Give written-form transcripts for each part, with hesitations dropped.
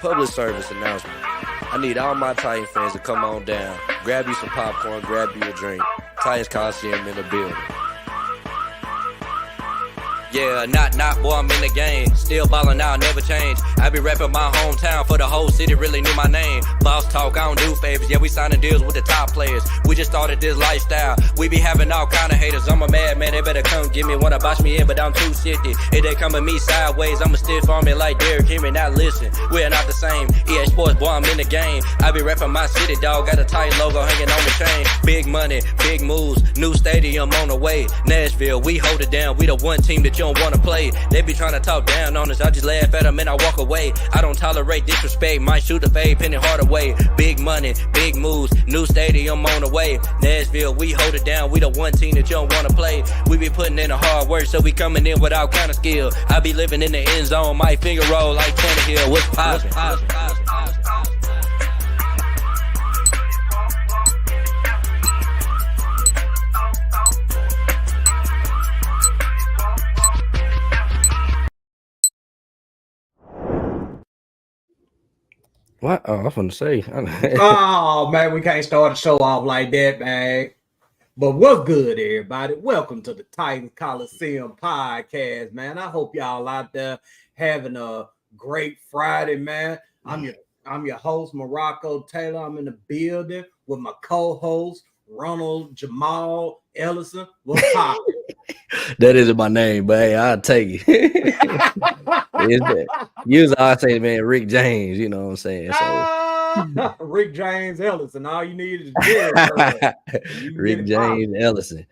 public service announcement. I need all my Titan fans to come on down. Grab you some popcorn, grab you a drink. Titans Colosseum in the building. Yeah, not, boy, I'm in the game. Still ballin' out, never change. I be rapping my hometown for the whole city, really knew my name. Boss talk, I don't do favors. Yeah, we signing deals with the top players. We just started this lifestyle. We be having all kind of haters. I'm a madman, they better come get me. Wanna box me in, but I'm too shifty. If they come at me sideways, I'ma stiff on me like Derrick Henry. Now listen, we're not the same. EA Sports, boy, I'm in the game. I be rapping my city, dog. Got a Titan logo hanging on the chain. Big money, big moves. New stadium on the way. Nashville, we hold it down. We the one team that you don't wanna play. They be trying to talk down on us. I just laugh at them and I walk away. I don't tolerate disrespect. Might shoot a fade, penny hard away. Big money, big moves. New stadium on the way. Nashville, we hold it down. We the one team that you don't wanna play. We be putting in the hard work, so we coming in with all kind of skill. I be living in the end zone. My finger roll like Tannehill. What's poppin'? What? Oh, I was gonna say. Oh man, we can't start the show off like that, man. But what's good, everybody? Welcome to the Titans Colosseum podcast, man. I hope y'all out there having a great Friday, man. I'm your host, Morocco Taylor. I'm in the building with my co-host, Ronald Jamal Ellison. What's poppin'? That isn't my name, but hey, I'll take it. Usually I say, man, Rick James, you know what I'm saying? So Rick James Ellison. All you need is Jerry. Rick James Ellison.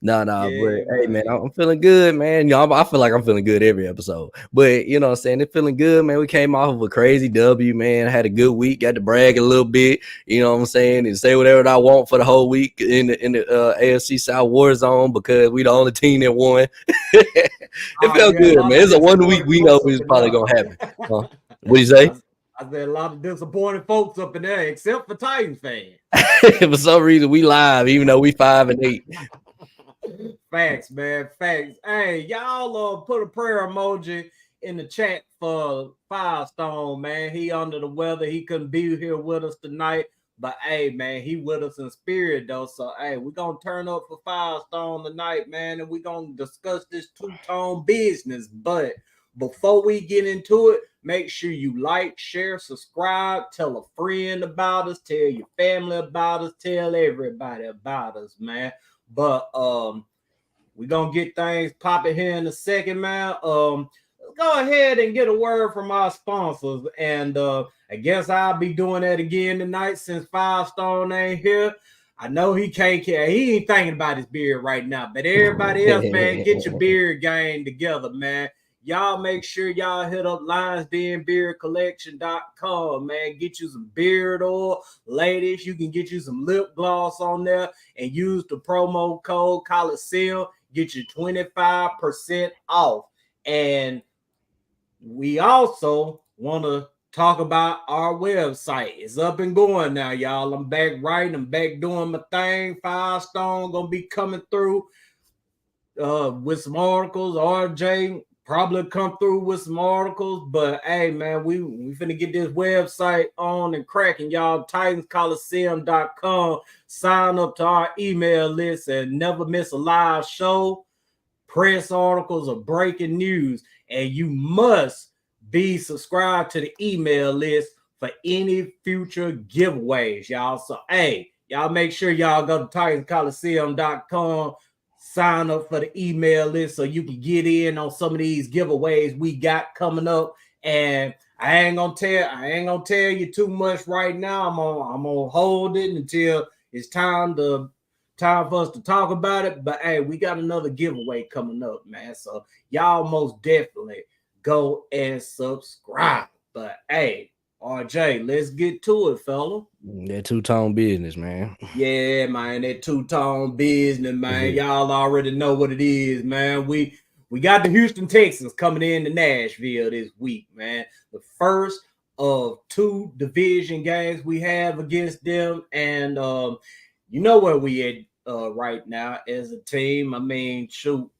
No, Yeah, but hey, man, I'm feeling good, man. You know, I feel like I'm feeling good every episode. But you know what I'm saying? It's feeling good, man. We came off of a crazy W, man. Had a good week, got to brag a little bit, you know what I'm saying, and say whatever I want for the whole week in the AFC South War Zone because we the only team that won. It felt good, man. It's a 1 week we know it's probably gonna happen. What do you say? I said a lot of disappointed folks up in there, except for Titans fans. For some reason, we live, even though we 5-8. Facts, man. Facts. Hey, y'all put a prayer emoji in the chat for Firestone, man. He under the weather. He couldn't be here with us tonight. But hey, man, he with us in spirit, though. So hey, we're gonna turn up for Firestone tonight, man, and we're gonna discuss this two-tone business. But before we get into it, make sure you like, share, subscribe, tell a friend about us, tell your family about us, tell everybody about us, man. But we're gonna get things popping here in a second, man. Let's go ahead and get a word from our sponsors. And I guess I'll be doing that again tonight since Firestone ain't here. I know he can't care. He ain't thinking about his beard right now. But everybody else, man, get your beard game together, man. Y'all make sure y'all hit up LionsDenBeardCollection.com, man. Get you some beard oil. Ladies, you can get you some lip gloss on there and use the promo code Colosseum. Get you 25% off. And we also want to talk about our website. It's up and going now, y'all. I'm back writing. I'm back doing my thing. Firestone going to be coming through with some articles. RJ probably come through with some articles, but hey, man, we finna get this website on and cracking, y'all. TitansColosseum.com. Sign up to our email list and never miss a live show, press articles, or breaking news. And you must be subscribed to the email list for any future giveaways, y'all. So hey, y'all make sure y'all go to TitansColosseum.com. Sign up for the email list so you can get in on some of these giveaways we got coming up. And I ain't gonna tell you too much right now. I'm gonna hold it until it's time for us to talk about it. But hey, we got another giveaway coming up, man. So y'all most definitely go and subscribe. But hey, RJ, let's get to it, fella. That two-tone business, man. Yeah, man, that two-tone business, man. Y'all already know what it is, man. We got the Houston Texans coming into Nashville this week, man. The first of two division games we have against them. And you know where we at right now as a team. I mean, shoot,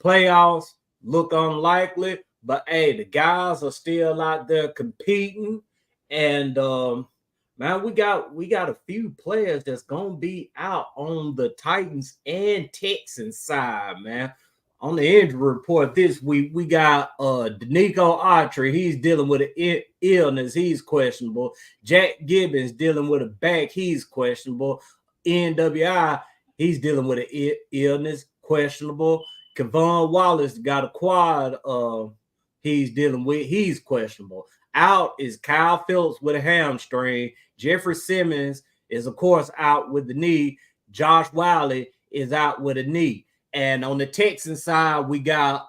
playoffs look unlikely. But hey, the guys are still out there competing. And man, we got a few players that's gonna be out on the Titans and Texans side, man. On the injury report this week, we got Danico Autry. He's dealing with an illness. He's questionable. Jack Gibbons dealing with a back. He's questionable. NWI, he's dealing with an illness. Questionable. Kevon Wallace got a quad. He's dealing with. He's questionable. Out is Kyle Phillips with a hamstring. Jeffrey Simmons is, of course, out with the knee. Josh Wiley is out with a knee. And on the Texans side, we got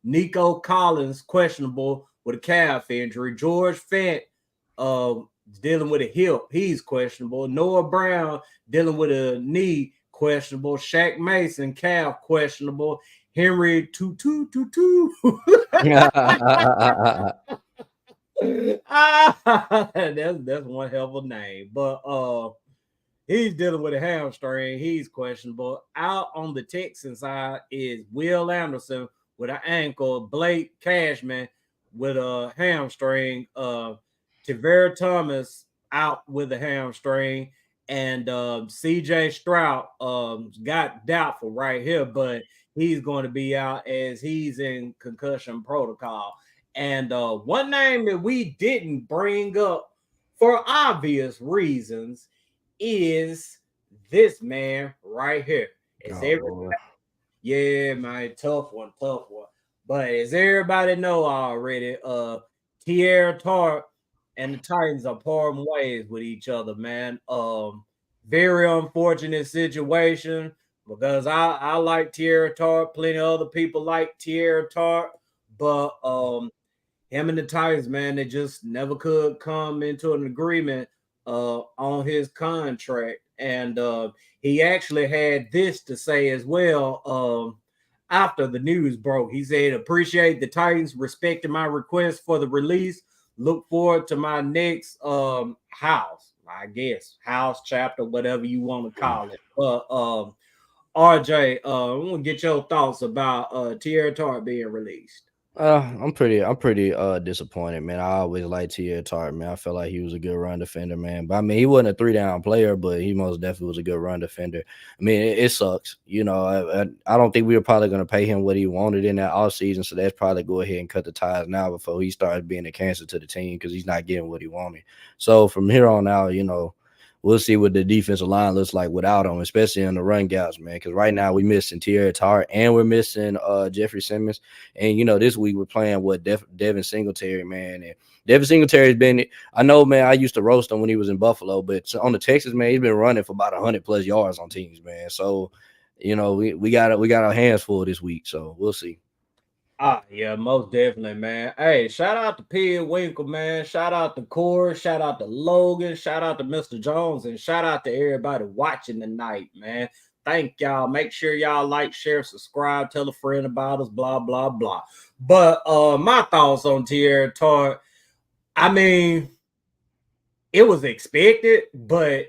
Nico Collins questionable with a calf injury. George Fant dealing with a hip. He's questionable. Noah Brown dealing with a knee questionable. Shaq Mason calf questionable. Henry Tutu. That's one hell of a name. But he's dealing with a hamstring. He's questionable. Out on the Texan side is Will Anderson with an ankle. Blake Cashman with a hamstring. Tavera Thomas out with a hamstring. And CJ Stroud got doubtful right here, but he's going to be out as he's in concussion protocol. And one name that we didn't bring up for obvious reasons is this man right here. Yeah, man, tough one. But as everybody know already, Tierra Tart and the Titans are parting ways with each other, man. Very unfortunate situation because I like Tierra Tart. Plenty of other people like Tierra Tart, but him and the Titans, man, they just never could come into an agreement on his contract. And he actually had this to say as well after the news broke. He said, appreciate the Titans respecting my request for the release. Look forward to my next house, I guess, house chapter, whatever you want to call it. But RJ, I want to get your thoughts about Tierra Tart being released. I'm pretty disappointed, man. I always liked T.A. Tart, man. I felt like he was a good run defender, man. But I mean, he wasn't a 3-down player, but he most definitely was a good run defender. I mean, it sucks, you know. I don't think we were probably going to pay him what he wanted in that offseason, so that's probably go ahead and cut the ties now before he starts being a cancer to the team because he's not getting what he wanted. So from here on out, you know, we'll see what the defensive line looks like without him, especially in the run gaps, man. Because right now we're missing Tierra Tart and we're missing Jeffrey Simmons. And, you know, this week we're playing with Devin Singletary, man. And Devin Singletary's been – I know, man, I used to roast him when he was in Buffalo. But on the Texans, man, he's been running for about 100-plus yards on teams, man. So, you know, we got our hands full this week. So we'll see. Yeah, most definitely, man. Hey, shout out to Pig Winkle, man. Shout out to Corey. Shout out to Logan. Shout out to Mr. Jones. And shout out to everybody watching tonight, man. Thank y'all. Make sure y'all like, share, subscribe, tell a friend about us, blah, blah, blah. But my thoughts on Tierra Tart, I mean, it was expected, but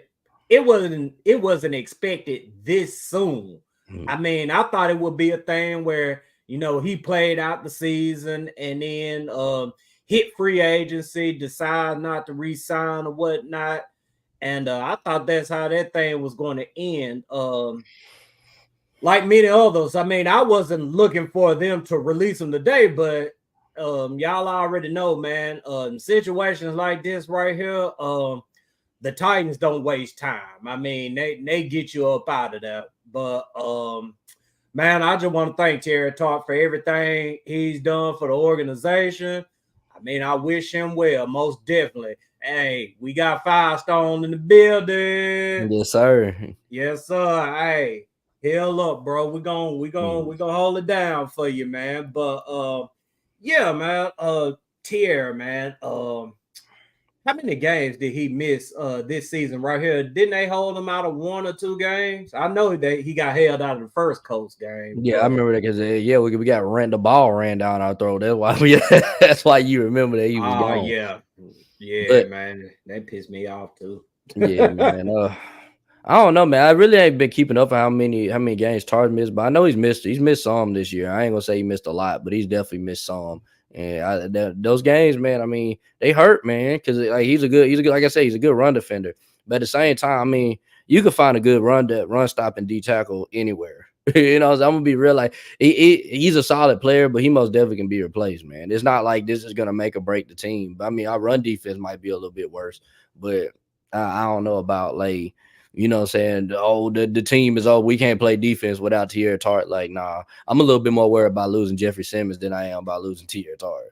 it wasn't expected this soon. I mean, I thought it would be a thing where, you know, he played out the season and then hit free agency, decide not to re-sign or whatnot. And I thought that's how that thing was going to end. Like many others, I mean, I wasn't looking for them to release him today, but y'all already know, man, situations like this right here, the Titans don't waste time. I mean, they get you up out of there. But man, I just want to thank Tierra Tart for everything he's done for the organization. I mean, I wish him well, most definitely. Hey, we got Firestone in the building. Yes, sir. Yes, sir. Hey, hell up, bro. We're gonna hold it down for you, man. But yeah, man. Tierra, man. How many games did he miss this season right here? Didn't they hold him out of 1 or 2 games? I know that he got held out of the first Colts game. Yeah, I remember that because we got the ball ran down our throat. That's why you remember that he was gone. Yeah, man, that pissed me off too. Yeah, man. I don't know, man. I really ain't been keeping up on how many games Tart missed, but I know he's missed some this year. I ain't gonna say he missed a lot, but he's definitely missed some. And those games, man, I mean, they hurt, man, because like he's a good, like I say, he's a good run defender. But at the same time, I mean, you can find a good run stopping D tackle anywhere. You know, so I'm gonna be real. Like he's a solid player, but he most definitely can be replaced, man. It's not like this is gonna make or break the team. I mean, our run defense might be a little bit worse, but I don't know about like, you know what I'm saying, oh, the team is, oh, we can't play defense without Tierra Tart. Like, nah, I'm a little bit more worried about losing Jeffrey Simmons than I am about losing Tierra Tart.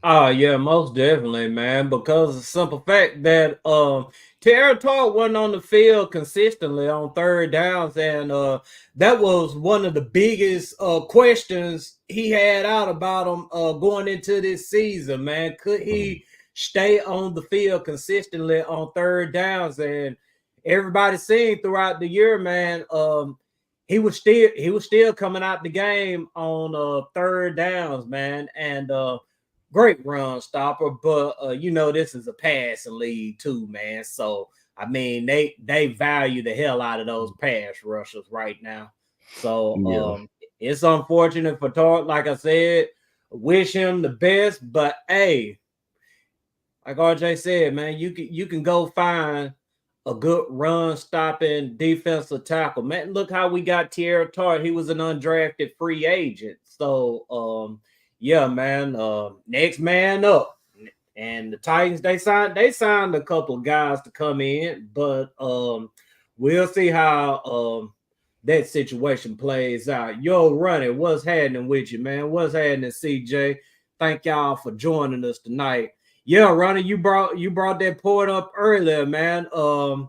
Oh yeah, most definitely, man. Because of the simple fact that Terry Tart wasn't on the field consistently on third downs, and that was one of the biggest questions he had out about him going into this season, man. Could he stay on the field consistently on third downs? And everybody seen throughout the year, man, he was still coming out the game on third downs, man. And great run stopper, but you know, this is a passing league too, man. So I mean, they value the hell out of those pass rushers right now. So it's unfortunate for Tart. Like I said, wish him the best, but hey, like RJ said, man, you can go find a good run stopping defensive tackle. Man, look how we got Tierra Tart. He was an undrafted free agent. So yeah, man, next man up. And the Titans, they signed a couple of guys to come in, but we'll see how that situation plays out. Yo, Running, what's happening with you, man? What's happening, CJ? Thank y'all for joining us tonight. Yeah, Ronnie, you brought that point up earlier, man. Drew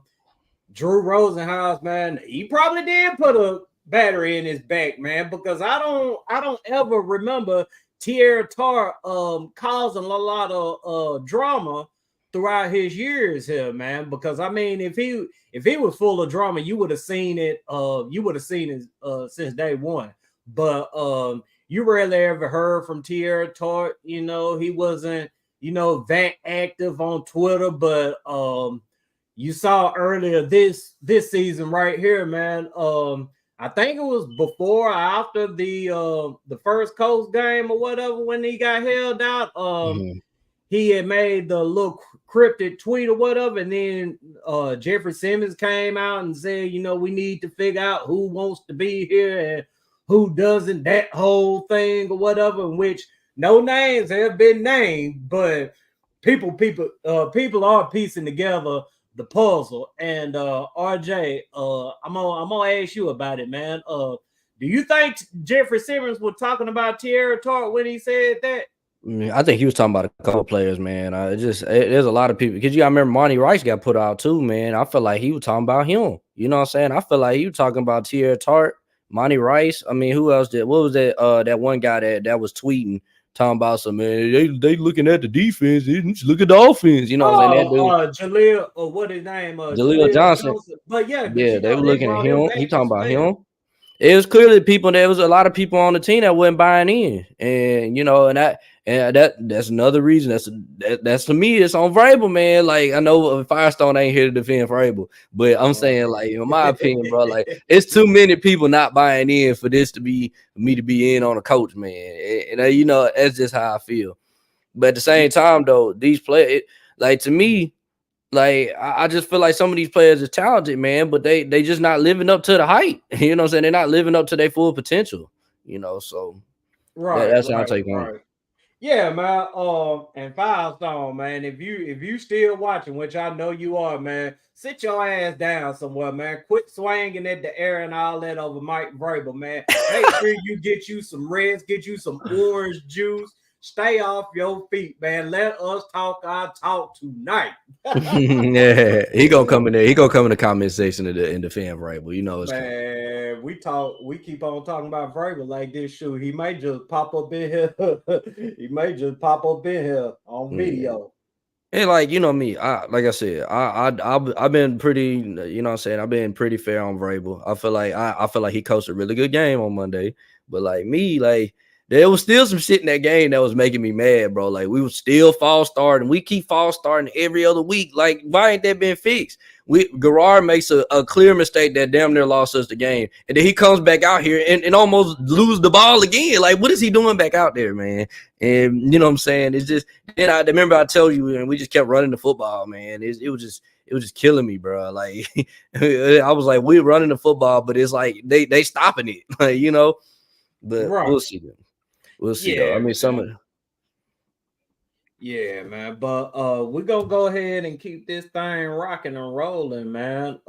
Rosenhaus, man, he probably did put a battery in his back, man, because I don't ever remember Tierra Tart causing a lot of drama throughout his years here, man. Because I mean, if he was full of drama, you would have seen it. You would have seen it since day one. But you rarely ever heard from Tierra Tart. You know, he wasn't, you know, that active on Twitter, but you saw earlier this season right here, man. I think it was before or after the first Coast game or whatever when he got held out. He had made the little cryptic tweet or whatever, and then Jeffrey Simmons came out and said, you know, we need to figure out who wants to be here and who doesn't, that whole thing or whatever, in which no names have been named, but people are piecing together the puzzle. And RJ, I'm gonna ask you about it, man. Do you think Jeffrey Simmons was talking about Tierra Tart when he said that? I think he was talking about a couple players, man. There's a lot of people, because you gotta remember Monty Rice got put out too, man. I feel like he was talking about him. You know what I'm saying? I feel like he was talking about Tierra Tart, Monty Rice. I mean, who else did? What was that? That one guy that was tweeting, talking about some, man, they looking at the defense, they just look at the offense. You know what I'm saying? That dude, Jaleel, or what his name? Jaleel Jaleel Johnson. Johnson. But yeah, but Yeah, you they know, were they looking at brought him him. back He talking as about well. him. It was clearly people. There was a lot of people on the team that wasn't buying in, and you know, that's another reason. That's to me, it's on Vrabel, man. Like, I know Firestone ain't here to defend Vrabel, but I'm saying, like, in my opinion, bro, like, it's too many people not buying in for this to be me to be in on a coach, man. And you know, that's just how I feel. But at the same time, though, these players, like, to me, like, I just feel like some of these players are talented, man, but they just not living up to the hype. You know what I'm saying? They're not living up to their full potential. You know, so Right, that's how I right, take on it. right. Yeah, man. And Firestone, man. If you still watching, which I know you are, man, sit your ass down somewhere, man. Quit swinging at the air and all that over Mike Vrabel, man. Make sure you get you some reds, get you some orange juice. Stay off your feet, man. Let us talk our talk tonight. Yeah, he gonna come in there. He gonna come in the comment section in the fan Vrabel. You know it's coming. Man, we keep on talking about Vrabel like this. Shoot, he may just pop up in here. He may just pop up in here on Yeah. video. And like, you know me, like I said, I've been pretty, you know what I'm saying, I've been pretty fair on Vrabel. I feel like he coached a really good game on Monday. But like me, like, There was still some shit in that game that was making me mad, bro. Like we would still false start, and we keep false starting every other week. Like, why ain't that been fixed? Garrard makes a clear mistake that damn near lost us the game, and then he comes back out here and almost lose the ball again. Like, what is he doing back out there, man? And you know what I'm saying? It's just, then I remember I told you, and we just kept running the football, man. It was just killing me, bro. Like I was like, we're running the football, but it's like they stopping it, like, you know. But Right. we'll see. We'll see though. I mean, some of yeah, man. But we're gonna go ahead and keep this thing rocking and rolling, man.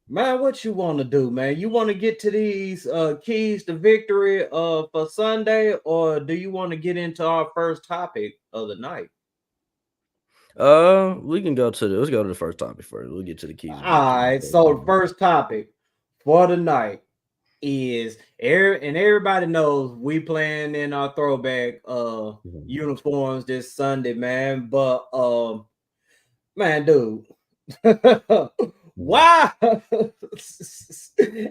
Man, what you want to do, man? You want to get to these keys to victory for Sunday, or do you want to get into our first topic of the night? we can let's go to the first topic first. We'll get to the keys. All right. So the first topic for the night is and everybody knows we playing in our throwback uniforms this Sunday, man. But man, dude, why?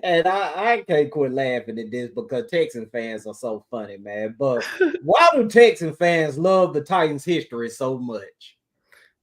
And I can't quit laughing at this because Texan fans are so funny, man. But why do Texan fans love the Titans' history so much?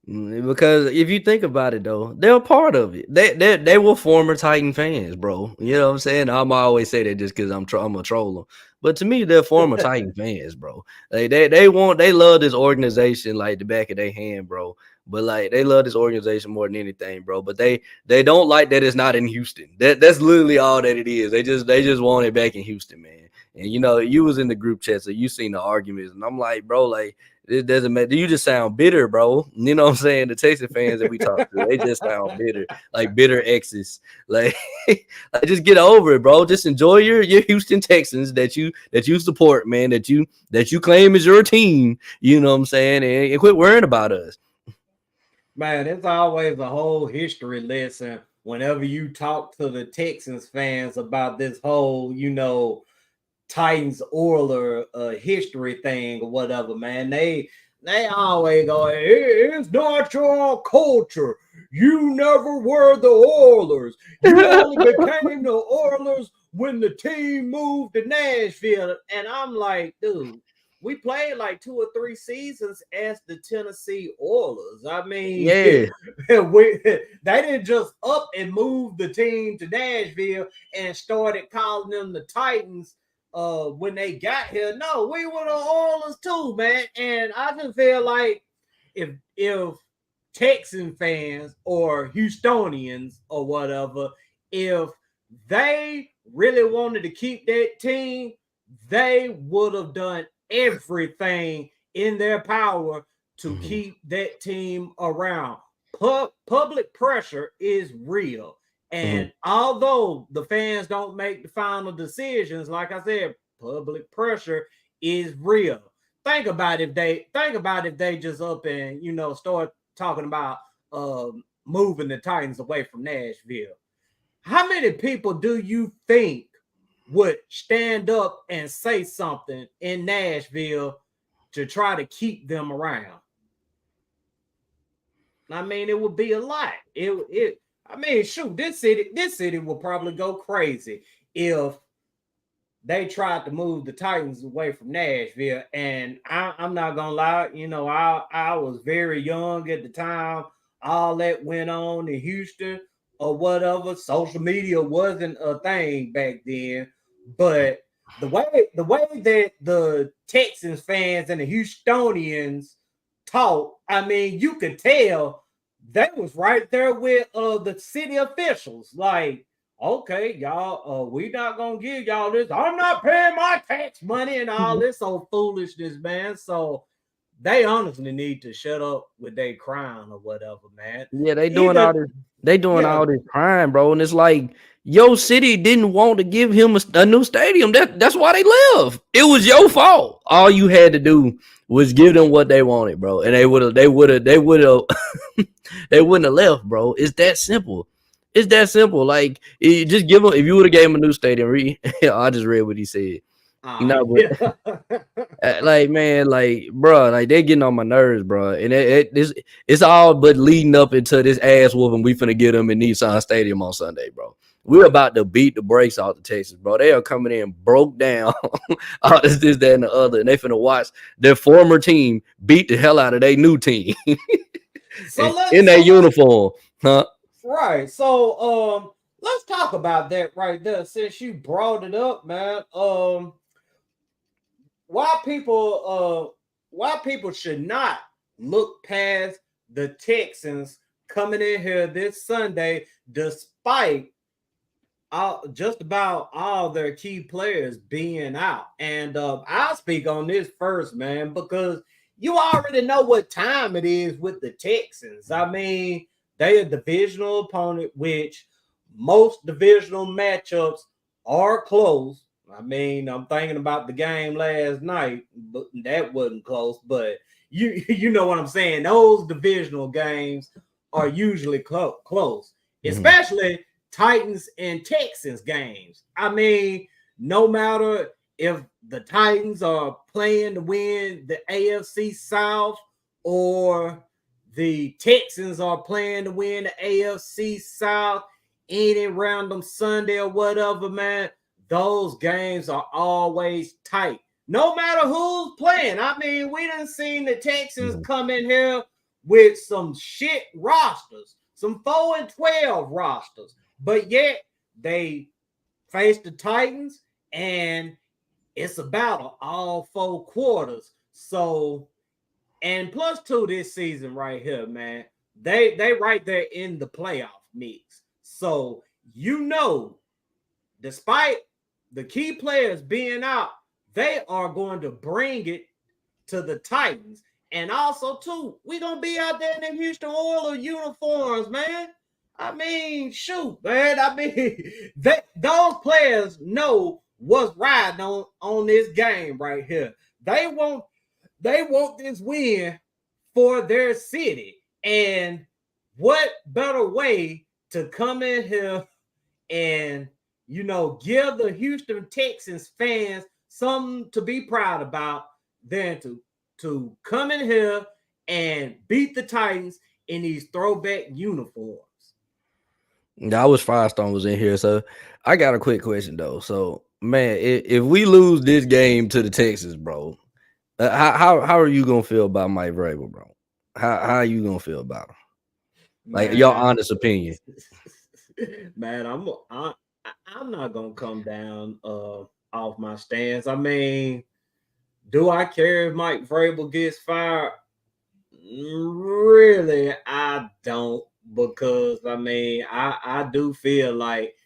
Because if you think about it, though, they're a part of it. They were former Titan fans, bro. You know what I'm saying? I'm always say that just because I'm a troller. But to me, they're former Titan fans, bro. Like they love this organization like the back of their hand, bro. But like they love this organization more than anything, bro. But they don't like that it's not in Houston. That's literally all that it is. They just want it back in Houston, man. And you know, you was in the group chat, so you seen the arguments, and I'm like, bro, like, it doesn't matter. You just sound bitter, bro. You know what I'm saying? The Texas fans that we talk to, they just sound bitter, like bitter exes. Like, like, just get over it, bro. Just enjoy your Houston Texans that you support, man. That you claim is your team. You know what I'm saying? And quit worrying about us. Man, it's always a whole history lesson whenever you talk to the Texans fans about this whole, Titans Oiler history thing or whatever, man. They always go, it's not your culture. You never were the Oilers. You only became the Oilers when the team moved to Nashville. And I'm like, dude, we played like 2 or 3 seasons as the Tennessee Oilers. I mean, yeah, they didn't just up and move the team to Nashville and started calling them the Titans when they got here. No, we were the Oilers too, man. And I just feel like if Texan fans or Houstonians or whatever, if they really wanted to keep that team, they would have done everything in their power to keep that team around. Public pressure is real. And although the fans don't make the final decisions, like I said, public pressure is real. Think about if they just up and start talking about moving the Titans away from Nashville. How many people do you think would stand up and say something in Nashville to try to keep them around? I mean, it would be a lot. I mean, shoot, this city will probably go crazy if they tried to move the Titans away from Nashville. And I'm not gonna lie, I was very young at the time all that went on in Houston or whatever. Social media wasn't a thing back then, but the way that the Texans fans and the Houstonians talk, I mean, you could tell they was right there with the city officials. Like, okay, y'all, we not gonna give y'all this. I'm not paying my tax money and all this old foolishness, man. So they honestly need to shut up with their crime or whatever, man. Yeah, they doing all this crime, bro. And it's like, your city didn't want to give him a new stadium. That's why they left. It was your fault. All you had to do was give them what they wanted, bro. And they would have they wouldn't have left, bro. It's that simple. It's that simple. Like, just give them, if you would have gave him a new stadium, I just read what he said. Like, man, like, bro, like, they're getting on my nerves, bro. And it's all but leading up into this ass whooping we finna get them in Nissan Stadium on Sunday, bro. We're about to beat the brakes off the Texans, bro. They are coming in broke down. All this, that, and the other. And they finna watch their former team beat the hell out of their new team in their uniform. Huh? Right. So let's talk about that right there since you brought it up, man. Why people should not look past the Texans coming in here this Sunday despite just about all their key players being out. And I'll speak on this first, man, because you already know what time it is with the Texans. I mean, they a divisional opponent, which most divisional matchups are close. I mean, I'm thinking about the game last night, but that wasn't close. But you know what I'm saying. Those divisional games are usually close, especially Titans and Texans games. I mean, no matter if the Titans are playing to win the AFC South or the Texans are playing to win the AFC South any random Sunday or whatever, man, those games are always tight. No matter who's playing. I mean, we done seen the Texans come in here with some shit rosters, some 4-12 rosters. But yet they face the Titans, and it's a battle all 4 quarters. So, and +2 this season right here, man. They right there in the playoff mix. So you know, despite the key players being out, they are going to bring it to the Titans. And also, too, we're gonna be out there in the Houston Oilers uniforms, man. I mean, shoot, man. I mean, those players know what's riding on this game right here. They want this win for their city. And what better way to come in here and, you know, give the Houston Texans fans something to be proud about than to come in here and beat the Titans in these throwback uniforms. I wish Firestone was in here. So I got a quick question though. So man, if we lose this game to the Texans, bro, how are you gonna feel about Mike Vrabel, bro? How are you gonna feel about him? Like your honest opinion. Man, I'm not gonna come down off my stance. I mean, do I care if Mike Vrabel gets fired? Really, I don't, because I mean, I do feel like,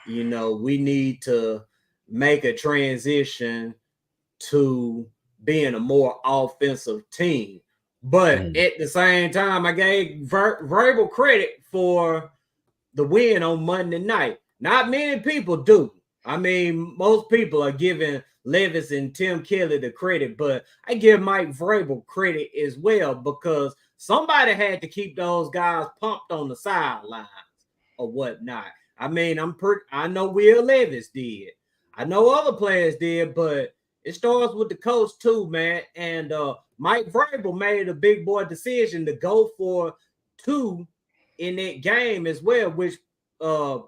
you know, we need to make a transition to being a more offensive team. But at the same time, I gave Vrabel credit for the win on Monday night. Not many people do. I mean, most people are giving Levis and Tim Kelly the credit, but I give Mike Vrabel credit as well, because somebody had to keep those guys pumped on the sidelines or whatnot. I mean, I know Will Levis did. I know other players did, but it starts with the coach too, man. And Mike Vrabel made a big boy decision to go for 2 in that game as well, which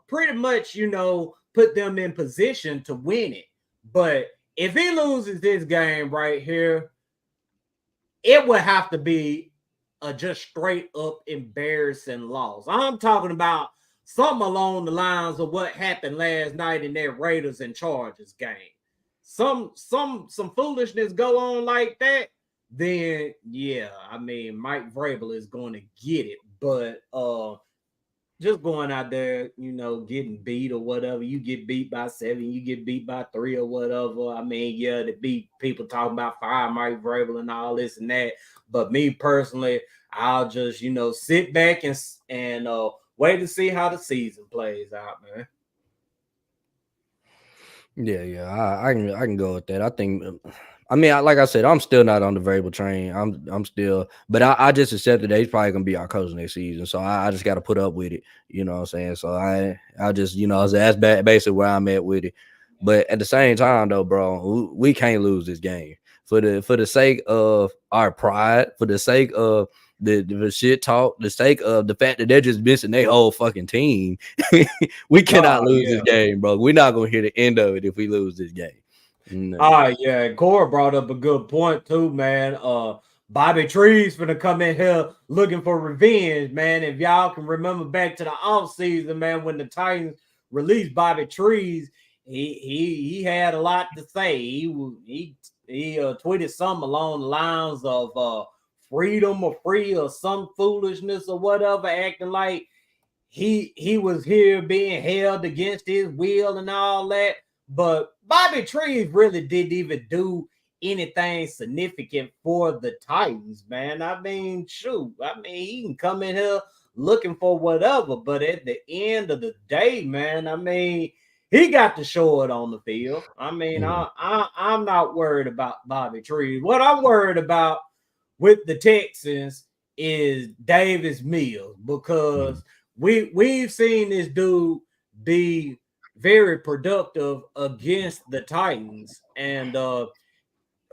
pretty much, you know, put them in position to win it. But if he loses this game right here, it would have to be a just straight up embarrassing loss. I'm talking about something along the lines of what happened last night in that Raiders and Chargers game. Some foolishness go on like that, then yeah, I mean, Mike Vrabel is going to get it. But just going out there, you know, getting beat or whatever, you get beat by 7, you get beat by 3 or whatever. I mean, yeah, to beat people talking about fire Mike Vrabel and all this and that. But me personally, I'll just, you know, sit back and wait to see how the season plays out, man. Yeah, I can go with that. I think, I mean, like I said, I'm still not on the Vrabel train. I'm still, but I just accepted that he's probably gonna be our coach next season. So I just got to put up with it. You know what I'm saying? So I just, you know, that's basically where I'm at with it. But at the same time, though, bro, we can't lose this game for the sake of our pride, for the sake of the shit talk, the sake of the fact that they're just missing their whole fucking team. We cannot lose this game, bro. We're not gonna hear the end of it if we lose this game. No. Yeah, Cora brought up a good point too, man. Bobby Trees finna come in here looking for revenge, man. If y'all can remember back to the offseason, man, when the Titans released Bobby Trees, he had a lot to say. He tweeted something along the lines of freedom or free or some foolishness or whatever, acting like he was here being held against his will and all that. But Bobby Trees really didn't even do anything significant for the Titans, man. I mean, shoot. I mean, he can come in here looking for whatever, but at the end of the day, man, I mean, he got to show it on the field. I mean, I'm not worried about Bobby Trees. What I'm worried about with the Texans is Davis Mills, because we've seen this dude be very productive against the Titans. And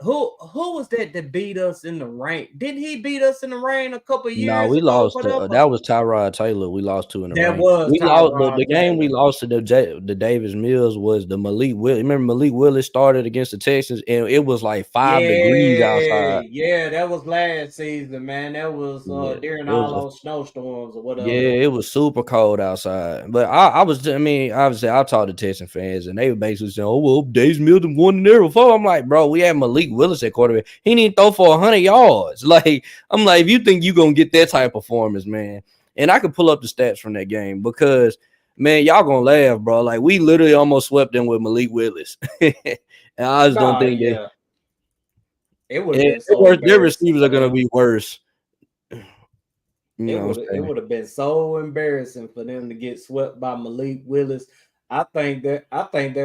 who was that beat us in the rain? Didn't he beat us in the rain a couple No, years we ago? lost. That was Tyrod Taylor. We lost to in the That rain. was We lost the Tyrod game. We Taylor. lost to the Davis Mills was the Malik Willis. Remember Malik Willis started against the Texans, and it was like 5 degrees outside. Yeah, that was last season, man. That was Yeah, during it all was. those snowstorms or whatever. Yeah, it was super cold outside. But I mean, obviously, I talked to Texan fans, and they were basically saying, "Oh well, Davis Mills won in there before." I'm like, bro, we had Malik Willis at quarterback. He didn't throw for 100 yards. Like, I'm like, if you think you're gonna get that type of performance, man, and I could pull up the stats from that game because, man, y'all gonna laugh, bro. Like, we literally almost swept them with Malik Willis, and I just don't think yeah. It would have been so their receivers are gonna be worse. It would have been so embarrassing for them to get swept by Malik Willis. I think that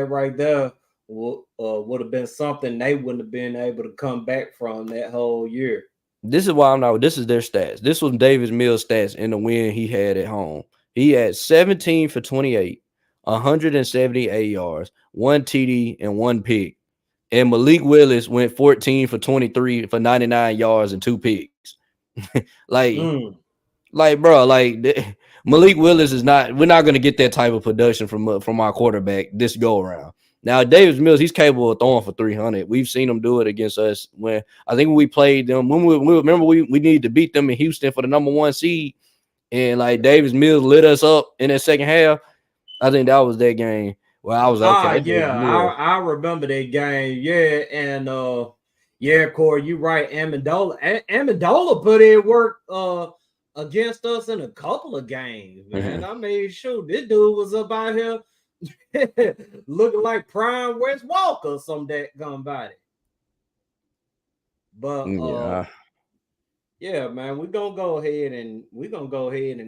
right there would have been something they wouldn't have been able to come back from that whole year. This is why I'm not. This is their stats. This was Davis Mills' stats in the win he had at home. He had 17 for 28, 178 yards, 1 TD, and 1 pick. And Malik Willis went 14 for 23 for 99 yards and 2 picks. Like, bro, like Malik Willis is not. We're not going to get that type of production from our quarterback this go around. Now, Davis Mills, he's capable of throwing for 300. We've seen him do it against us when I think we played them. When we remember we needed to beat them in Houston for the #1 seed, and like Davis Mills lit us up in that second half. I think that was that game where I was okay. Yeah, I remember that game. Yeah, and yeah, Corey, you right. Amendola put in work against us in a couple of games, man. I mean, shoot, this dude was up out here looking like prime Wes Walker, some that gun body. But yeah, man, we're gonna go ahead and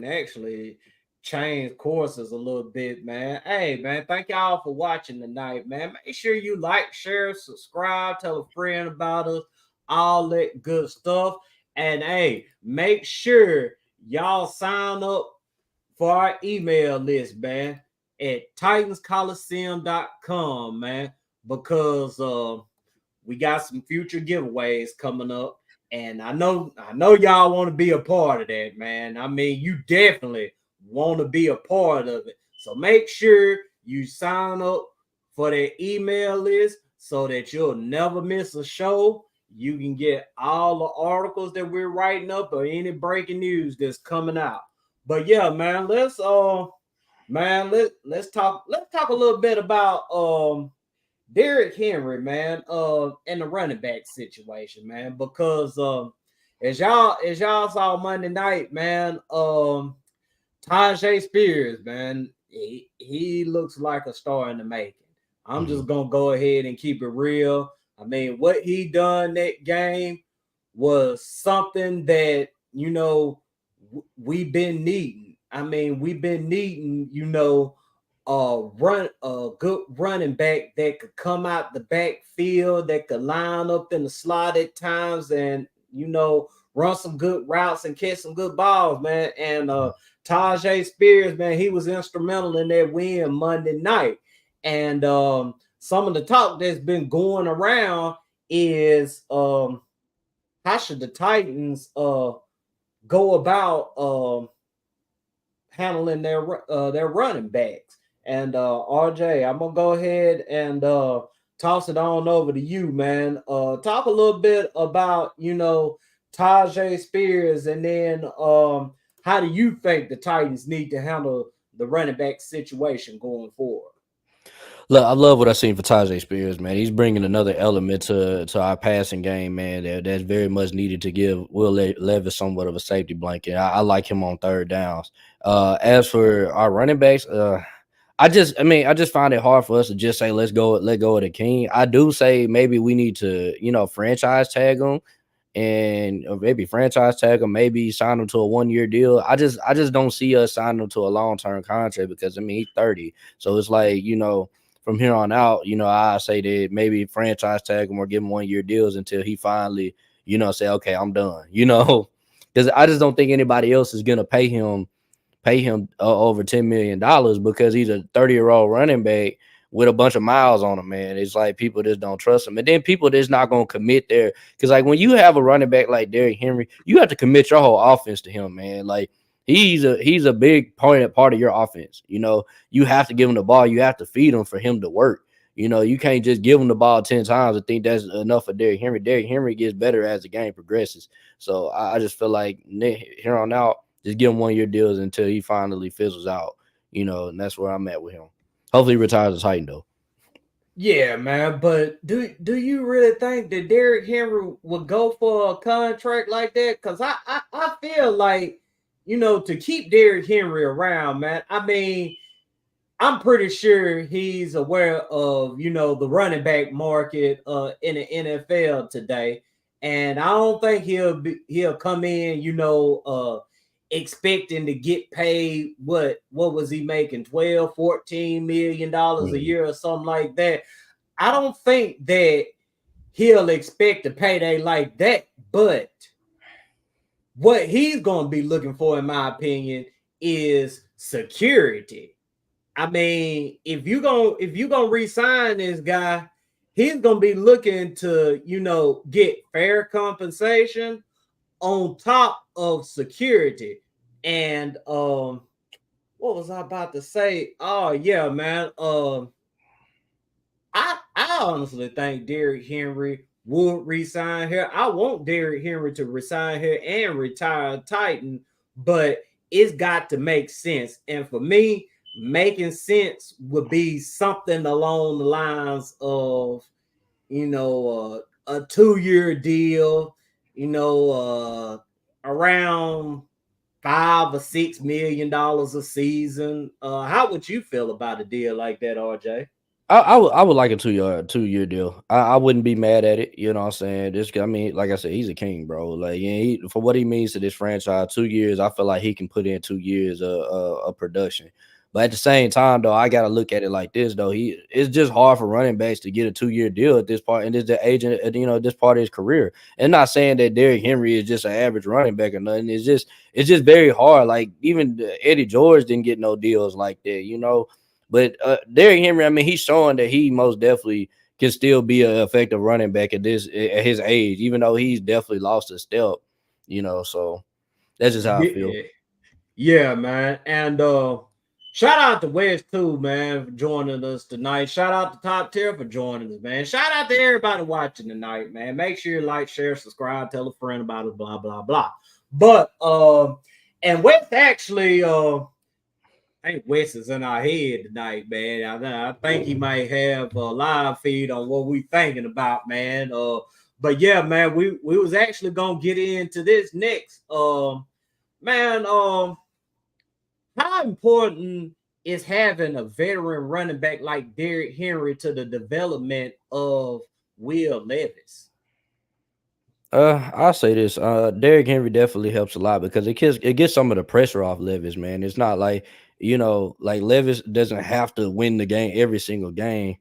actually change courses a little bit, man. Hey, man, thank y'all for watching tonight, man. Make sure you like, share, subscribe, tell a friend about us, all that good stuff. And hey, make sure y'all sign up for our email list, man, at TitansColosseum.com, man, because we got some future giveaways coming up. And I know y'all want to be a part of that, man. I mean, you definitely want to be a part of it. So make sure you sign up for that email list so that you'll never miss a show. You can get all the articles that we're writing up or any breaking news that's coming out. But yeah, man, let's talk a little bit about Derrick Henry, man, and the running back situation, man, because as y'all saw Monday night, man, Tajay Spears, man, he looks like a star in the making. I'm just gonna go ahead and keep it real. I mean, what he done that game was something that, you know, we've been needing. I mean, we've been needing, you know, a good running back that could come out the backfield, that could line up in the slot at times and, you know, run some good routes and catch some good balls, man. And Tajay Spears, man, he was instrumental in that win Monday night. And some of the talk that's been going around is how should the Titans go about handling their running backs. And RJ, I'm gonna go ahead and toss it on over to you, man. Talk a little bit about Tajay Spears, and then how do you think the Titans need to handle the running back situation going forward? Look, I love what I seen for Tajay Spears, man. He's bringing another element to our passing game, man. That's very much needed to give Levis somewhat of a safety blanket. I like him on third downs. As for our running backs, I just find it hard for us to just say let go of the king. I do say maybe we need to, franchise tag him and or maybe franchise tag him, maybe sign him to a 1 year deal. I just don't see us signing him to a long term contract because he's 30. So it's like, from here on out, I say that maybe franchise tag him or give him 1 year deals until he finally, say, okay, I'm done, because I just don't think anybody else is gonna pay him over $10 million because he's a 30-year-old running back with a bunch of miles on him, man. It's like people just don't trust him. And then people just not going to commit there. Because, like, when you have a running back like Derrick Henry, you have to commit your whole offense to him, man. Like, he's a big part of your offense. You have to give him the ball. You have to feed him for him to work. You can't just give him the ball 10 times and think that's enough for Derrick Henry. Derrick Henry gets better as the game progresses. So I just feel like here on out, just give him 1 year deals until he finally fizzles out, and that's where I'm at with him. Hopefully he retires as Titan though. Yeah, man. But do you really think that Derrick Henry would go for a contract like that? Because I feel like, to keep Derrick Henry around, man. I mean, I'm pretty sure he's aware of, the running back market in the NFL today. And I don't think he'll come in, expecting to get paid what was he making, 12, 14 million dollars a Mhm. year or something like that. I don't think that he'll expect a payday like that, but what he's going to be looking for, in my opinion, is security. I mean, if you gonna resign this guy, he's gonna be looking to get fair compensation on top of security. And what was I about to say? Oh yeah, man. I honestly think Derrick Henry would resign here. I want Derrick Henry to resign here and retire Titan, but it's got to make sense. And for me, making sense would be something along the lines of, a 2 year deal, around $5 or $6 million a season. How would you feel about a deal like that, RJ? I would like a 2-year deal. I wouldn't be mad at it. You know what I'm saying? I mean, like I said, he's a king, bro. Like, yeah, for what he means to this franchise, 2 years, I feel like he can put in 2 years of production. But at the same time, though, I gotta look at it like this, though. It's just hard for running backs to get a 2 year deal at this part, and this the agent, this part of his career. And not saying that Derrick Henry is just an average running back or nothing. It's just very hard. Like even Eddie George didn't get no deals like that. But Derrick Henry, I mean, he's showing that he most definitely can still be an effective running back at his age, even though he's definitely lost a step. So that's just how I feel. Yeah, yeah, man. And shout out to Wes too, man, for joining us tonight. Shout out to Top Tier for joining us, man. Shout out to everybody watching tonight, man. Make sure you like, share, subscribe, tell a friend about it, blah, blah, blah. But and Wes actually I think Wes is in our head tonight, man. I think he might have a live feed on what we thinking about, man. But yeah, man, we was actually gonna get into this next. Man, how important is having a veteran running back like Derrick Henry to the development of Will Levis? I'll say this. Derrick Henry definitely helps a lot because it gets some of the pressure off Levis, man. It's not like, like Levis doesn't have to win the game every single game.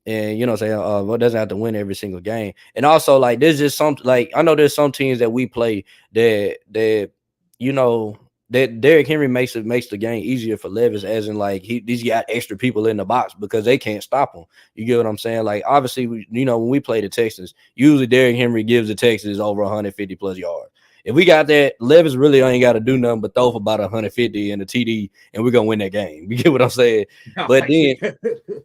And say what doesn't have to win every single game. And also, like, there's just some, like, I know there's some teams that we play that you know that Derrick Henry makes the game easier for Levis, as in, like, he's got extra people in the box because they can't stop him. You get what I'm saying? Like, obviously, when we play the Texans, usually Derrick Henry gives the Texans over 150 plus yards. if we got that, Levis really ain't got to do nothing but throw for about 150 in the TD, and we're gonna win that game. You get what I'm saying? But then,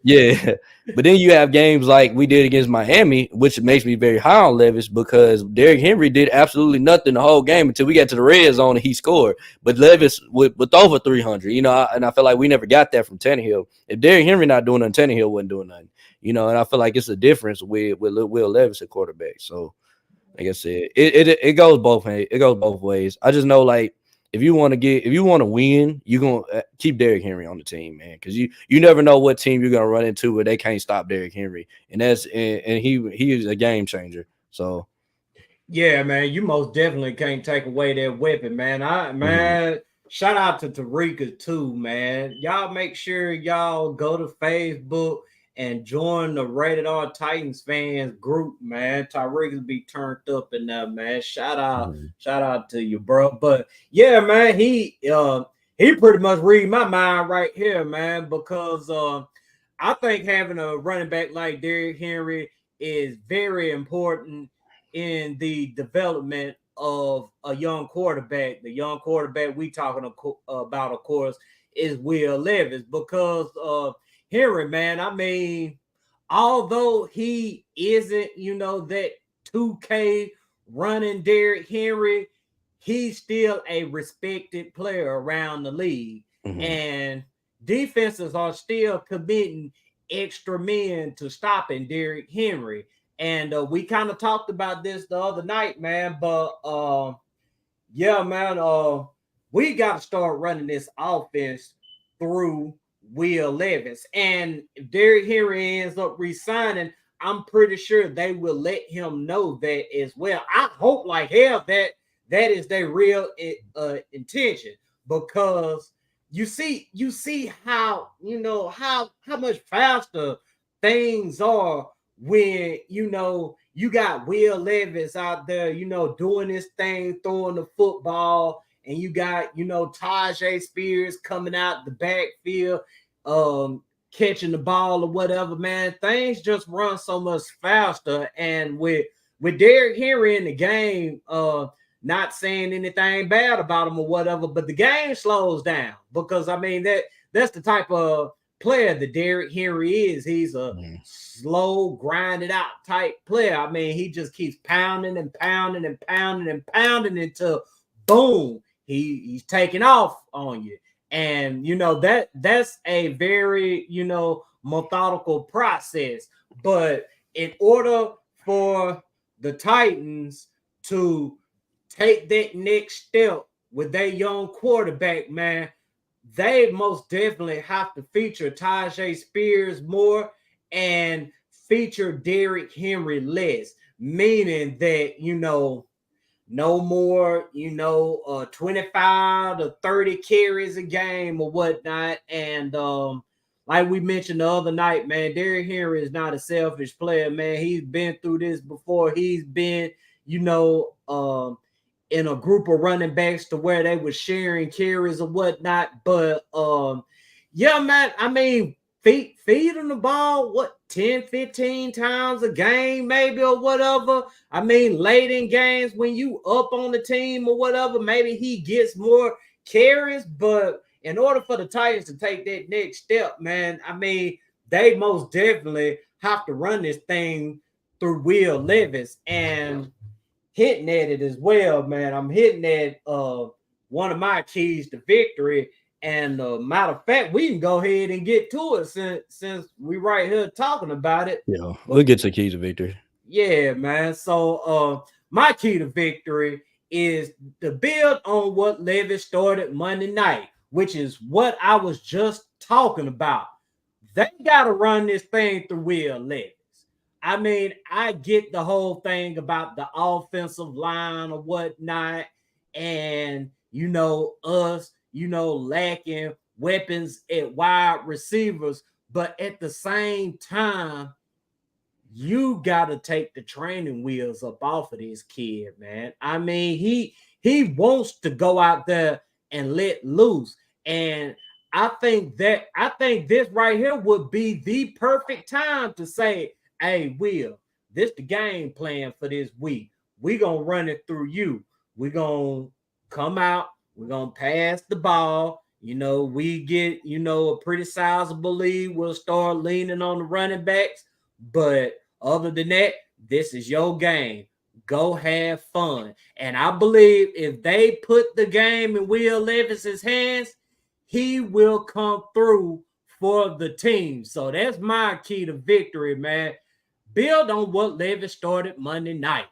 yeah, but then you have games like we did against Miami, which makes me very high on Levis because Derrick Henry did absolutely nothing the whole game until we got to the red zone and he scored. But Levis with over 300, and I feel like we never got that from Tannehill. If Derrick Henry not doing nothing, Tannehill wasn't doing nothing. And I feel like it's a difference with Will Levis at quarterback. So, like I said, it goes both ways. It goes both ways. I just know, like, if you want to win, you're gonna keep Derrick Henry on the team, man, because you never know what team you're gonna run into where they can't stop Derrick Henry, and he is a game changer. So yeah, man, you most definitely can't take away that weapon, man. Shout out to Tarika too, man. Y'all make sure y'all go to Facebook and join the Rated R Titans fans group, man. Tyreek be turned up in there, man. Shout out to you, bro. But yeah, man, he pretty much read my mind right here, man, because I think having a running back like Derrick Henry is very important in the development of a young quarterback. The young quarterback we talking about, of course, is Will Levis, because Henry, man, I mean, although he isn't, that 2K running Derrick Henry, he's still a respected player around the league. And defenses are still committing extra men to stopping Derrick Henry. And we kind of talked about this the other night, man. But yeah, man, we got to start running this offense through Will Levis. And if Derrick Henry ends up resigning, I'm pretty sure they will let him know that as well. I hope like hell that is their real intention, because you see how how much faster things are when you got Will Levis out there, doing this thing, throwing the football, and you got Tajay Spears coming out the backfield, catching the ball or whatever. Man, things just run so much faster. And with Derrick Henry in the game, not saying anything bad about him or whatever, but the game slows down, because I mean that's the type of player that Derrick Henry is. He's a slow, grinded out type player. I mean, he just keeps pounding and pounding and pounding and pounding until boom, he's taking off on you. And that's a very methodical process. But in order for the Titans to take that next step with their young quarterback, man, they most definitely have to feature Tajay Spears more and feature Derrick Henry less, meaning that no more 25 to 30 carries a game or whatnot. And like we mentioned the other night, man, Derrick Henry is not a selfish player, man. He's been through this before. He's been in a group of running backs to where they were sharing carries or whatnot. But yeah, man, I mean, feeding the ball 10, 15 times a game, maybe, or whatever. I mean, late in games when you up on the team or whatever, maybe he gets more carries. But in order for the Titans to take that next step, man, I mean, they most definitely have to run this thing through Will Levis. And hitting at it as well, man. I'm hitting at one of my keys to victory. And matter of fact, we can go ahead and get to it since we right here talking about it. Yeah, we'll get to keys to victory. Yeah, man. So my key to victory is to build on what Levis started Monday night, which is what I was just talking about. They got to run this thing through Will Levis. I mean, I get the whole thing about the offensive line or whatnot, and us, lacking weapons at wide receivers, but at the same time, you gotta take the training wheels up off of this kid, man. I mean, he wants to go out there and let loose, and I think this right here would be the perfect time to say, hey, Will, this the game plan for this week. We gonna run it through you. we're gonna come out, we're gonna pass the ball. We get, a pretty sizable lead. We'll start leaning on the running backs. But other than that, this is your game. Go have fun. And I believe if they put the game in Will Levis's hands, he will come through for the team. So that's my key to victory, man. Build on what Levis started Monday night.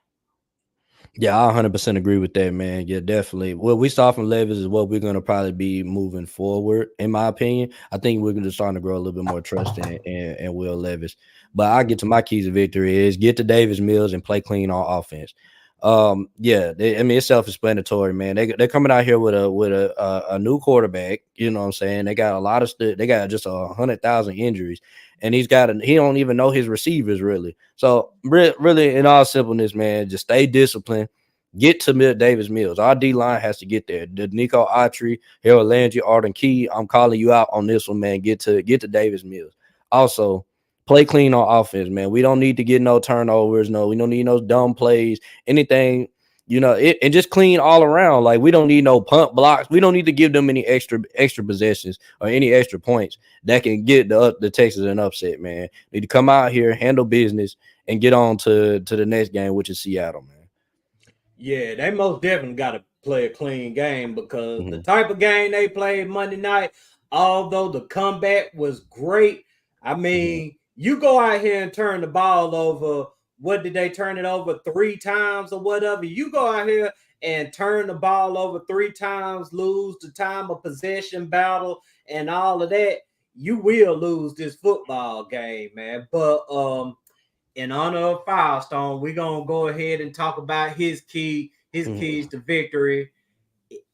Yeah, I 100% agree with that, man. Yeah, definitely. What we saw from Levis is what we're going to probably be moving forward, in my opinion. I think we're going to start to grow a little bit more trust in Will Levis. But I get to my keys of victory is get to Davis Mills and play clean on offense. Yeah, it's self-explanatory, man. They're coming out here with a new quarterback. You know what I'm saying? They got a lot of they got just 100,000 injuries, and he don't even know his receivers really. So really, in all simpleness, man, just stay disciplined. Get to Davis Mills. Our D line has to get there. The Nico Autry, Harold Landry, Arden Key. I'm calling you out on this one, man. Get to Davis Mills. Also, play clean on offense, man. We don't need to get no turnovers. No, we don't need no dumb plays. Anything, and just clean all around. Like we don't need no punt blocks. We don't need to give them any extra possessions or any extra points that can get the Texans an upset, man. Need to come out here, handle business, and get on to the next game, which is Seattle, man. Yeah, they most definitely got to play a clean game because the type of game they played Monday night, although the comeback was great, I mean, you go out here and turn the ball over. What did they turn it over 3 times or whatever? You go out here and turn the ball over 3 times, lose the time of possession battle and all of that, you will lose this football game, man. But in honor of Firestone, we're gonna go ahead and talk about his keys to victory.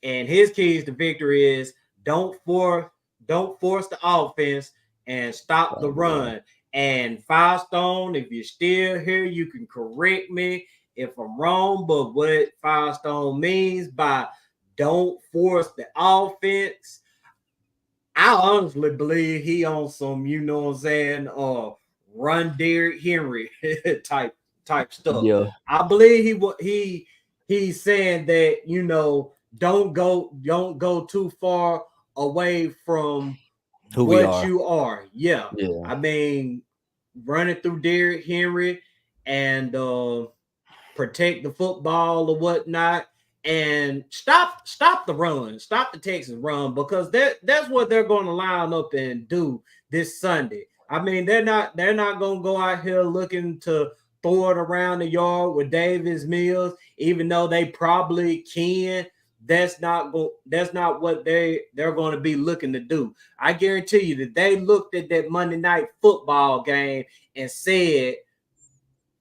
And his keys to victory is don't force the offense and stop the run. And Firestone, if you're still here, you can correct me if I'm wrong. But what Firestone means by don't force the offense, I honestly believe he on some, you know what I'm saying, run Derrick Henry type stuff. Yeah. I believe he's saying that, don't go too far away from who what you are. Yeah. Yeah. I mean, running through Derrick Henry and protect the football or whatnot. And stop the run, stop the Texas run, because that's what they're going to line up and do this Sunday. I mean, they're not going to go out here looking to throw it around the yard with Davis Mills, even though they probably can. That's not what they're going to be looking to do. I guarantee you that they looked at that Monday night football game and said,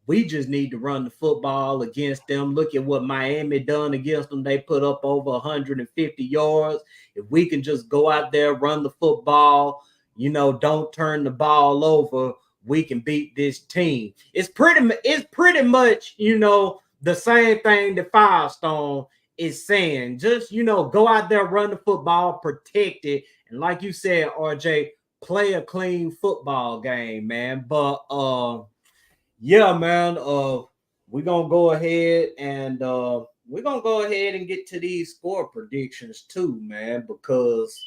we just need to run the football against them. Look at what Miami done against them. They put up over 150 yards. If we can just go out there, run the football, don't turn the ball over, we can beat this team. It's pretty much, the same thing that Firestone is saying. Just, go out there, run the football, protect it. And like you said, RJ, play a clean football game, man. But yeah, man. We're gonna go ahead and get to these score predictions too, man, because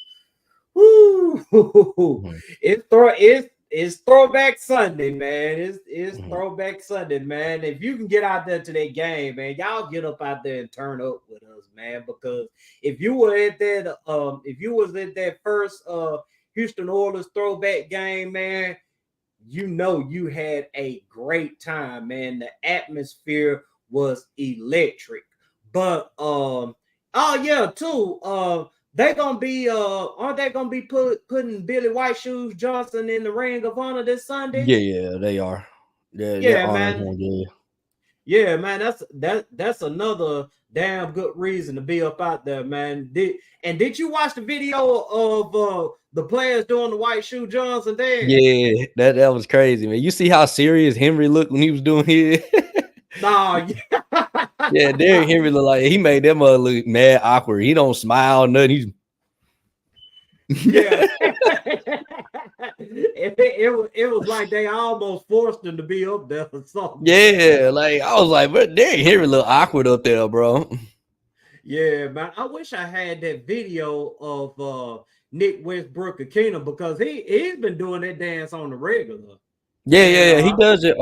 it's throwback Sunday, man. It's throwback Sunday, man. If you can get out there to that game, man, y'all get up out there and turn up with us, man. Because if you were at that, if you was at that first Houston Oilers throwback game, man, you had a great time, man. The atmosphere was electric. But oh yeah, too. They gonna be aren't they gonna be putting Billy White Shoes Johnson in the Ring of Honor this Sunday? Yeah, they are. Yeah, man. Yeah, man. That's another damn good reason to be up out there, man. Did you watch the video of the players doing the White Shoe Johnson dance? Yeah, that was crazy, man. You see how serious Henry looked when he was doing his? Nah, yeah, Derrick Henry looked like he made that mother look mad awkward. He don't smile, nothing. He's yeah. It was like they almost forced him to be up there for something. Yeah, like I was like, but Derrick Henry look awkward up there, bro. Yeah, man. I wish I had that video of Nick Westbrook Akina because he's been doing that dance on the regular. Yeah, And yeah, yeah. He does it.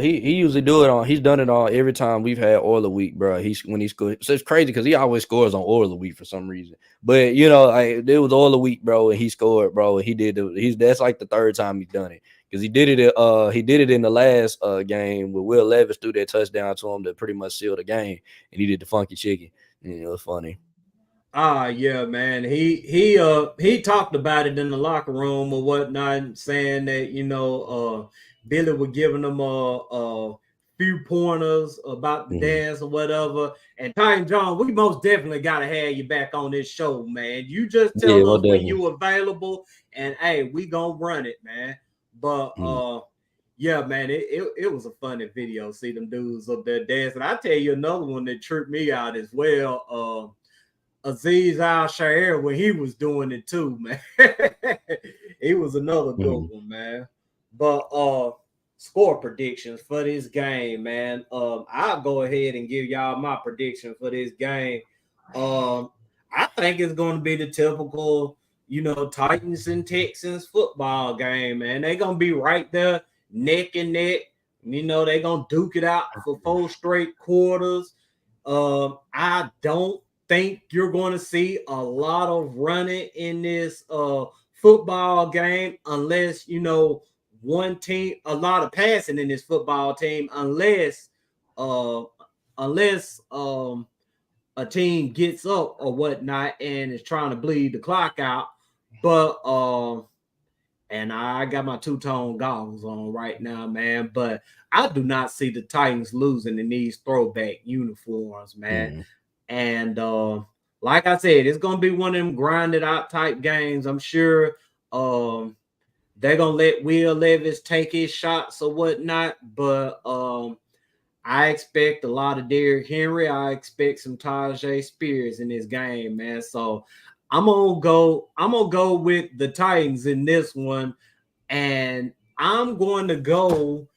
He usually do it on. He's done it on every time we've had Oiler Week, bro. He's when he scores. So it's crazy because he always scores on Oiler Week for some reason. But you know, like it was Oiler Week, bro, and he scored, bro. And he did. He's that's like the third time he's done it because he did it. He did it in the last game where Will Levis threw that touchdown to him to pretty much seal the game, and he did the funky chicken. And it was funny. yeah, man. He talked about it in the locker room or whatnot, saying that Billy was giving him a few pointers about the Mhm. dance or whatever. And Titan John, we most definitely gotta have you back on this show, man. You just Yeah, tell well, us when definitely. you available, and hey, we gonna run it, man. But Mhm. yeah, man, it was a funny video. See them dudes up there dancing. I tell you another one that tripped me out as well. Aziz Al Shair when he was doing it too, man. He was another good Mhm. one, man. But score predictions for this game, man. I'll go ahead and give y'all my prediction for this game. Um, I think it's going to be the typical, Titans and Texans football game, man. They're going to be right there, neck and neck. They're going to duke it out for 4 straight quarters. I don't think you're going to see a lot of running in this football game unless one team a lot of passing in this football team uh unless a team gets up or whatnot and is trying to bleed the clock out. But and I got my two-tone goggles on right now, man. But I do not see the Titans losing in these throwback uniforms, man. Mhm. And like I said, it's gonna be one of them grinded out type games. I'm sure they're gonna let Will Levis take his shots or whatnot, but I expect a lot of Derrick Henry. I expect some Tajay Spears in this game, man. So I'm gonna go with the Titans in this one, and I'm going to go.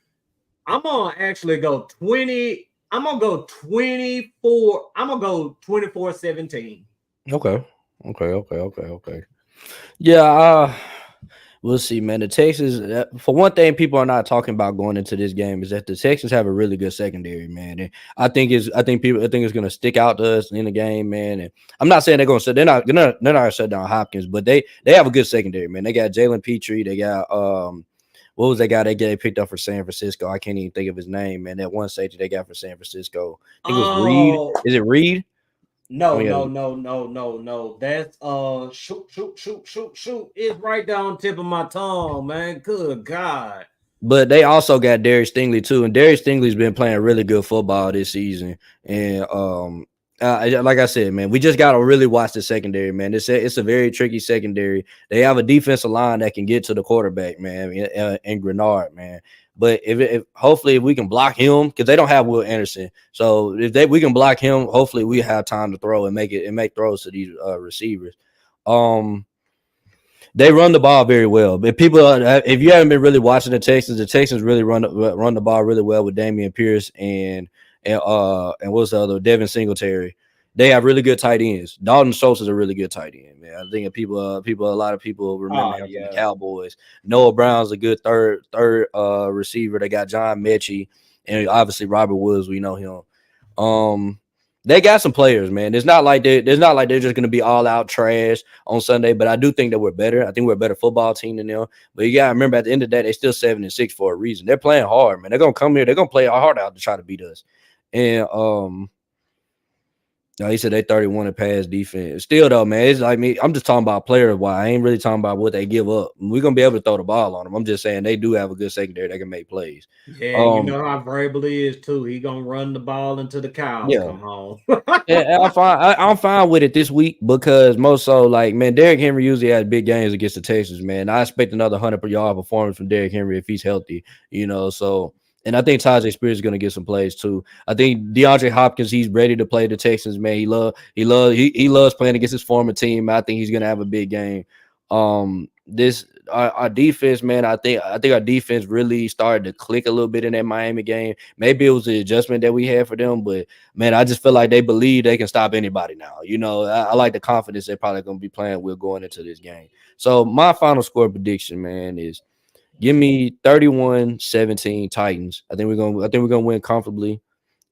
I'm gonna actually go 20. I'm gonna go 24. I'm gonna go 24-17. Okay. Okay. Okay. Okay. Okay. Yeah. We'll see, man. The Texans, for one thing, people are not talking about going into this game is that the Texans have a really good secondary, man. And I think it's going to stick out to us in the game, man. And I'm not saying they're going to they're not shut down Hopkins, but they have a good secondary, man. They got Jalen Petrie, they got what was that guy they picked up for San Francisco? I can't even think of his name, man. That one safety they got for San Francisco, I think it was Reed. Oh Is it Reed? I no, mean, no, no, no, no, no. That's shoot. It's right down tip of my tongue, man. Good God. but they also got Darius Stingley too, and Darius Stingley's been playing really good football this season. And like I said, man, we just gotta really watch the secondary, man. It's a very tricky secondary. They have a defensive line that can get to the quarterback, man, and Grenard, man. But if hopefully if we can block him, because they don't have Will Anderson, so if we can block him, hopefully we have time to throw and make throws to these receivers. They run the ball very well. But if you haven't been really watching the Texans really run the ball really well with Damian Pierce and what's the other Devin Singletary. They have really good tight ends. Dalton Schultz is a really good tight end, man. I think a lot of people remember Oh him from the yeah. Cowboys. Noah Brown's a good third receiver. They got John Mechie and obviously Robert Woods. We know him. They got some players, man. It's not like they're just going to be all out trash on Sunday, but I do think that we're better. I think we're a better football team than them. But you got to remember, at the end of the day, they're still 7-6 for a reason. They're playing hard, man. They're going to come here. They're going to play our heart out to try to beat us. And he said they 31 in pass defense. Still though, man, it's like me. I'm just talking about players. Why I ain't really talking about what they give up. We're gonna be able to throw the ball on them. I'm just saying they do have a good secondary that can make plays. Yeah, you know how Vrabel is too. He gonna run the ball until the cows Yeah. come home. Yeah, I'm fine with it this week because most so like man, Derrick Henry usually has big games against the Texans. Man, I expect another 100-yard performance from Derrick Henry if he's healthy. So and I think Tajay Spears is going to get some plays too. I think DeAndre Hopkins he's ready to play the Texans. Man, he loves playing against his former team. I think he's going to have a big game. This our defense, man, I think our defense really started to click a little bit in that Miami game. Maybe it was the adjustment that we had for them, but man, I just feel like they believe they can stop anybody now. You know, I like the confidence they're probably going to be playing with going into this game. So my final score prediction, man, is give me 31-17 Titans. I think we're gonna win comfortably.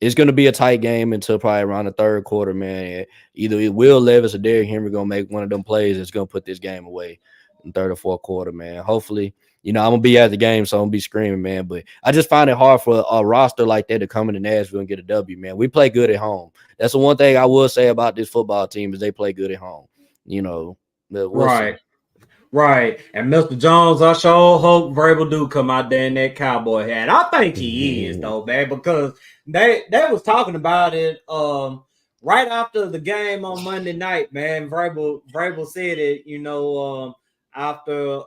It's gonna be a tight game until probably around the third quarter, man. Either Will Levis or Derrick Henry gonna make one of them plays that's gonna put this game away in third or fourth quarter, man. Hopefully, I'm gonna be at the game, so I'm gonna be screaming, man. But I just find it hard for a roster like that to come into Nashville and get a W, man. We play good at home. That's the one thing I will say about this football team is they play good at home. We'll see. Right. And Mr. Jones, I sure hope Vrabel do come out there in that cowboy hat. I think he is, though, man, because they was talking about it right after the game on Monday night, man. Vrabel said it, after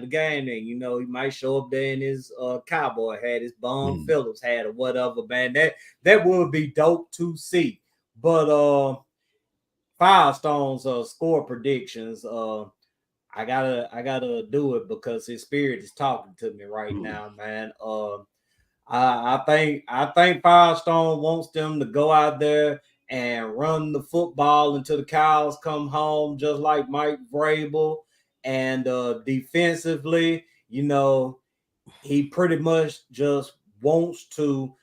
the game, and he might show up there in his cowboy hat, his Bum Phillips hat or whatever, man. That would be dope to see. But Firestone's score predictions, I gotta do it because his spirit is talking to me right now, man. I think Firestone wants them to go out there and run the football until the cows come home, just like Mike Vrabel. And defensively, he pretty much just wants to,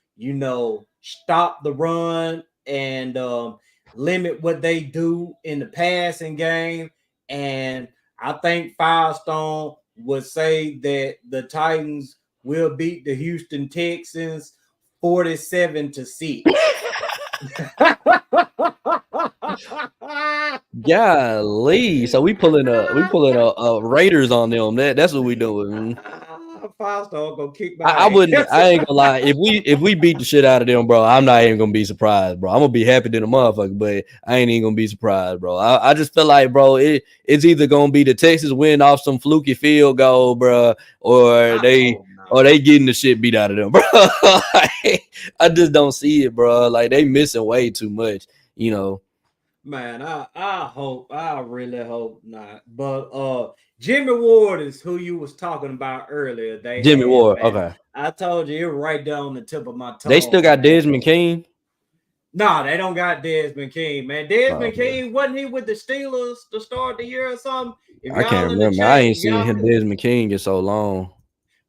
stop the run and limit what they do in the passing game. And I think Firestone would say that the Titans will beat the Houston Texans 47-6. Golly, so we pulling a Raiders on them. That's what we doing. Firestone gonna kick my I ain't gonna lie. If we beat the shit out of them, bro, I'm not even gonna be surprised, bro. I'm gonna be happy to the motherfucker, but I ain't even gonna be surprised, bro. I just feel like, bro, it's either gonna be the Texans win off some fluky field goal, bro, or they getting the shit beat out of them, bro. I just don't see it, bro. Like they missing way too much, Man, I really hope not. But Jimmy Ward is who you was talking about earlier. Jimmy Ward, man. Okay. I told you it was right down on the tip of my tongue. They still got Desmond King? Nah, they don't got Desmond King, man. Desmond King, wasn't he with the Steelers to start the year or something? I can't remember. I ain't seen him Desmond King in so long.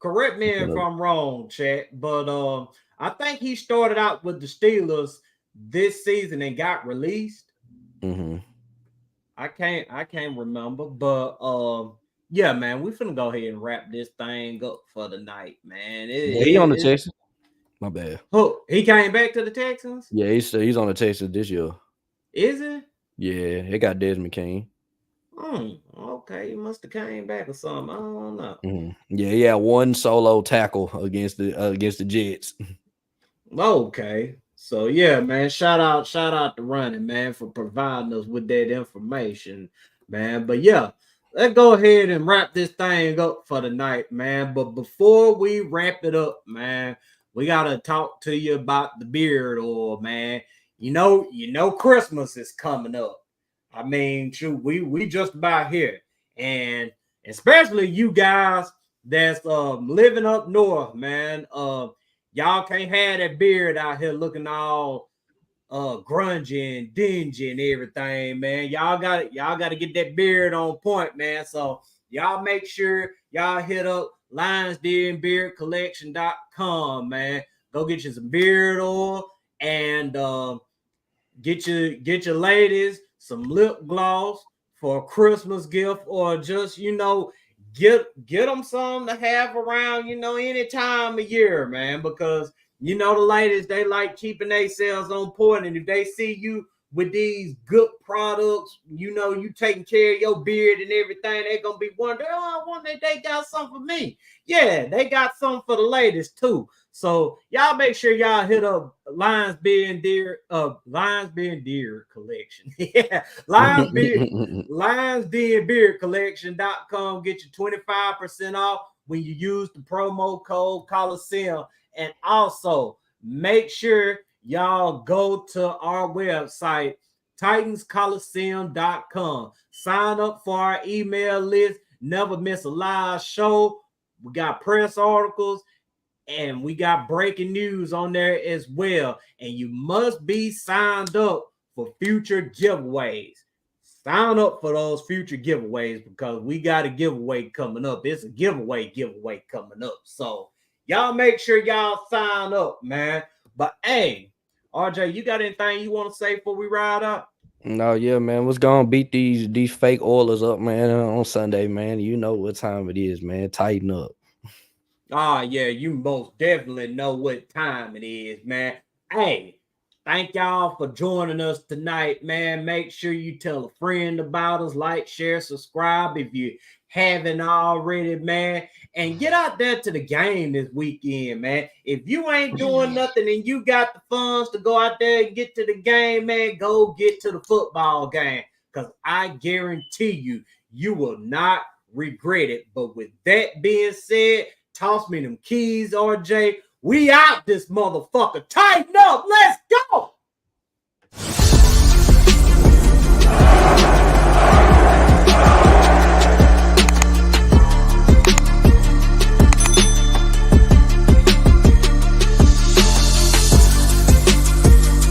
Correct me if I'm wrong, chat. But I think he started out with the Steelers this season and got released. Mm-hmm. I can't remember, but yeah, man, we finna go ahead and wrap this thing up for the night, man. He on the Texans. My bad. Oh, he came back to the Texans. Yeah, he's on the Texans this year. Is it? Yeah, he got Desmond King. Okay, he must have came back or something. I don't know. Mm-hmm. Yeah, he had one solo tackle against the Jets. Okay. So yeah, man, shout out to Running, man, for providing us with that information, man. But yeah, let's go ahead and wrap this thing up for the night, man. But before we wrap it up, man, we gotta talk to you about the beard oil, man. You know, Christmas is coming up. I mean, shoot, we just about here, and especially you guys that's living up north, man. Y'all can't have that beard out here looking all grungy and dingy and everything, man. Y'all got to get that beard on point, man. So y'all make sure y'all hit up lionsdenbeardcollection.com, man. Go get you some beard oil and get your ladies some lip gloss for a Christmas gift, or just get them some to have around, any time of year, man, because the ladies, they like keeping themselves on point, and if they see you with these good products, you taking care of your beard and everything, they're gonna be wondering, I wonder if they got something for me. Yeah, they got something for the ladies too. So y'all make sure y'all hit up Lions Beard Collection. Yeah, Lions Den Beard Collection.com. Get you 25% off when you use the promo code Colosseum. And also make sure y'all go to our website, TitansColiseum.com. Sign up for our email list. never miss a live show. We got press articles and we got breaking news on there as well. And you must be signed up for future giveaways. Sign up for those future giveaways because we got a giveaway coming up. It's a giveaway coming up. So y'all make sure y'all sign up, man. But hey, RJ, you got anything you want to say before we ride up? No, yeah, man. What's gonna beat these fake Oilers up, man, on Sunday, man? You know what time it is, man. Tighten up. Yeah, you most definitely know what time it is, man. Hey, thank y'all for joining us tonight, man. Make sure you tell a friend about us, like, share, subscribe if you haven't already, man. And get out there to the game this weekend, man. If you ain't doing nothing and you got the funds to go out there and get to the game, man, go get to the football game. Because I guarantee you, you will not regret it. But with that being said, toss me them keys, RJ. We out this motherfucker. Tighten up. Let's go.